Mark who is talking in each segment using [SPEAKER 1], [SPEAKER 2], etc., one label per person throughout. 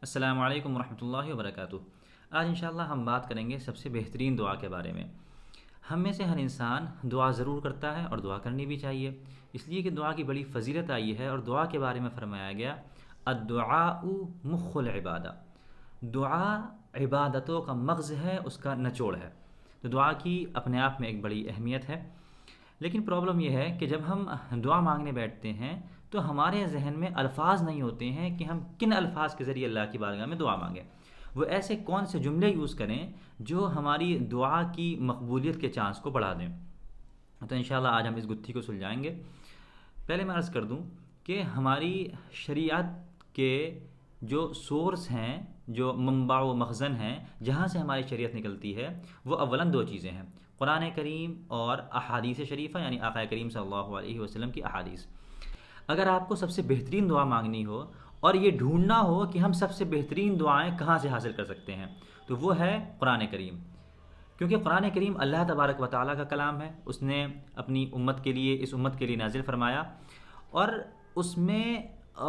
[SPEAKER 1] السلام علیکم ورحمۃ اللہ وبرکاتہ۔ آج انشاءاللہ ہم بات کریں گے سب سے بہترین دعا کے بارے میں۔ ہم میں سے ہر انسان دعا ضرور کرتا ہے اور دعا کرنی بھی چاہیے، اس لیے کہ دعا کی بڑی فضیلت آئی ہے اور دعا کے بارے میں فرمایا گیا الدعاء مخ العبادہ، دعا عبادتوں کا مغز ہے، اس کا نچوڑ ہے۔ تو دعا کی اپنے آپ میں ایک بڑی اہمیت ہے، لیکن پرابلم یہ ہے کہ جب ہم دعا مانگنے بیٹھتے ہیں تو ہمارے ذہن میں الفاظ نہیں ہوتے ہیں کہ ہم کن الفاظ کے ذریعے اللہ کی بارگاہ میں دعا مانگیں، وہ ایسے کون سے جملے یوز کریں جو ہماری دعا کی مقبولیت کے چانس کو بڑھا دیں۔ تو انشاءاللہ آج ہم اس گتھی کو سلجھائیں گے۔ پہلے میں عرض کر دوں کہ ہماری شریعت کے جو سورس ہیں، جو منبع و مخزن ہیں جہاں سے ہماری شریعت نکلتی ہے، وہ اولاً دو چیزیں ہیں، قرآن کریم اور احادیث شریفہ، یعنی آقا کریم صلی اللہ علیہ وسلم کی احادیث۔ اگر آپ کو سب سے بہترین دعا مانگنی ہو اور یہ ڈھونڈنا ہو کہ ہم سب سے بہترین دعائیں کہاں سے حاصل کر سکتے ہیں، تو وہ ہے قرآن کریم، کیونکہ قرآن کریم اللہ تبارک و تعالیٰ کا کلام ہے، اس نے اپنی امت کے لیے، اس امت کے لیے نازل فرمایا، اور اس میں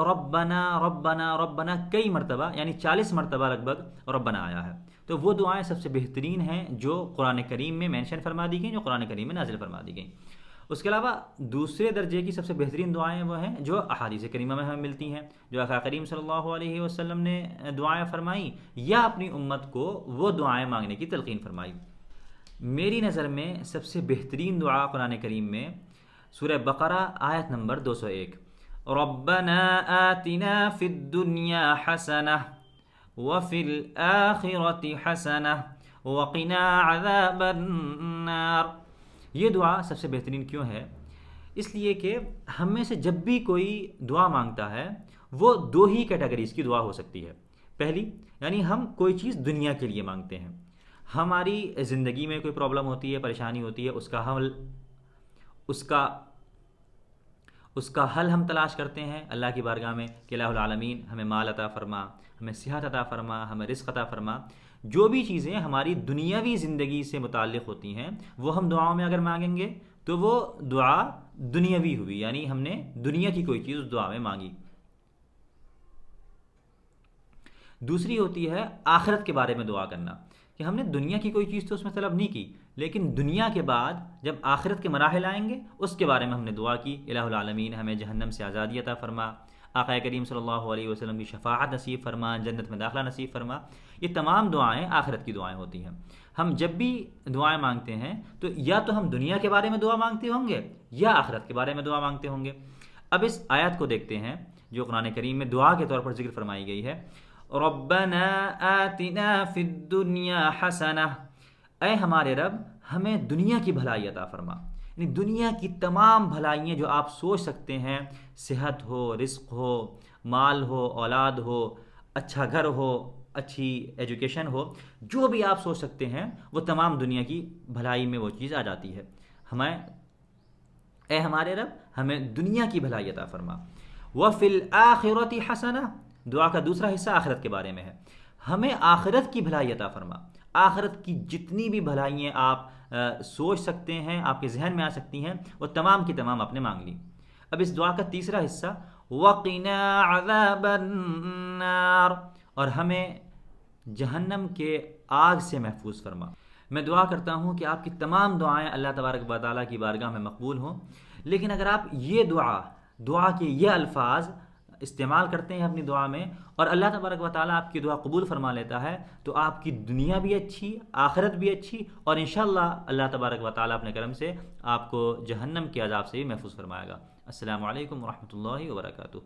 [SPEAKER 1] ربنا ربنا ربنا کئی مرتبہ، یعنی 40 مرتبہ لگ بھگ ربنا آیا ہے۔ تو وہ دعائیں سب سے بہترین ہیں جو قرآن کریم میں مینشن فرما دی گئیں، جو قرآن کریم میں نازل فرما دی گئیں۔ اس کے علاوہ دوسرے درجے کی سب سے بہترین دعائیں وہ ہیں جو احادیث کریمہ میں ہمیں ملتی ہیں، جو آقا کریم صلی اللہ علیہ وسلم نے دعائیں فرمائیں یا اپنی امت کو وہ دعائیں مانگنے کی تلقین فرمائی۔ میری نظر میں سب سے بہترین دعا قرآن کریم میں سورہ بقرہ آیت نمبر 201، ربنا آتنا فی الدنیا حسنہ وفی الآخرۃ حسنہ وقنا عذاب النار۔ یہ دعا سب سے بہترین کیوں ہے؟ اس لیے کہ ہم میں سے جب بھی کوئی دعا مانگتا ہے وہ دو ہی کیٹیگریز کی دعا ہو سکتی ہے۔ پہلی، یعنی ہم کوئی چیز دنیا کے لیے مانگتے ہیں، ہماری زندگی میں کوئی پرابلم ہوتی ہے، پریشانی ہوتی ہے، اس کا حل ہم تلاش کرتے ہیں اللہ کی بارگاہ میں کہ الہ العالمین ہمیں مال عطا فرما، ہمیں صحت عطا فرما، ہمیں رزق عطا فرما۔ جو بھی چیزیں ہماری دنیاوی زندگی سے متعلق ہوتی ہیں وہ ہم دعاؤں میں اگر مانگیں گے تو وہ دعا دنیاوی ہوئی، یعنی ہم نے دنیا کی کوئی چیز اس دعا میں مانگی۔ دوسری ہوتی ہے آخرت کے بارے میں دعا کرنا، کہ ہم نے دنیا کی کوئی چیز تو اس میں طلب نہیں کی، لیکن دنیا کے بعد جب آخرت کے مراحل آئیں گے اس کے بارے میں ہم نے دعا کی، الہ العالمین ہمیں جہنم سے آزادی عطا فرما، آقا کریم صلی اللہ علیہ وسلم کی شفاعت نصیب فرما، جنت میں داخلہ نصیب فرما۔ یہ تمام دعائیں آخرت کی دعائیں ہوتی ہیں۔ ہم جب بھی دعائیں مانگتے ہیں تو یا تو ہم دنیا کے بارے میں دعا مانگتے ہوں گے یا آخرت کے بارے میں دعا مانگتے ہوں گے۔ اب اس آیت کو دیکھتے ہیں جو قرآن کریم میں دعا کے طور پر ذکر فرمائی گئی ہے، ربنا آتنا فی الدنیا حسنہ، اے ہمارے رب ہمیں دنیا کی بھلائی عطا فرما، یعنی دنیا کی تمام بھلائیاں جو آپ سوچ سکتے ہیں، صحت ہو، رزق ہو، مال ہو، اولاد ہو، اچھا گھر ہو، اچھی ایجوکیشن ہو، جو بھی آپ سوچ سکتے ہیں وہ تمام دنیا کی بھلائی میں وہ چیز آ جاتی ہے۔ اے ہمارے رب ہمیں دنیا کی بھلائی عطا فرما، وفی الآخرۃ حسنہ، دعا کا دوسرا حصہ آخرت کے بارے میں ہے، ہمیں آخرت کی بھلائی عطا فرما، آخرت کی جتنی بھی بھلائیاں آپ سوچ سکتے ہیں، آپ کے ذہن میں آ سکتی ہیں، وہ تمام کی تمام آپ نے مانگ لی۔ اب اس دعا کا تیسرا حصہ وقنا عذاب النار، اور ہمیں جہنم کے آگ سے محفوظ فرما۔ میں دعا کرتا ہوں کہ آپ کی تمام دعائیں اللہ تبارک و تعالیٰ کی بارگاہ میں مقبول ہوں، لیکن اگر آپ یہ دعا کے یہ الفاظ استعمال کرتے ہیں اپنی دعا میں اور اللہ تبارک و تعالیٰ آپ کی دعا قبول فرما لیتا ہے تو آپ کی دنیا بھی اچھی، آخرت بھی اچھی، اور انشاءاللہ اللہ تبارک و تعالیٰ اپنے کرم سے آپ کو جہنم کے عذاب سے بھی محفوظ فرمائے گا۔ السلام علیکم ورحمۃ اللہ وبرکاتہ۔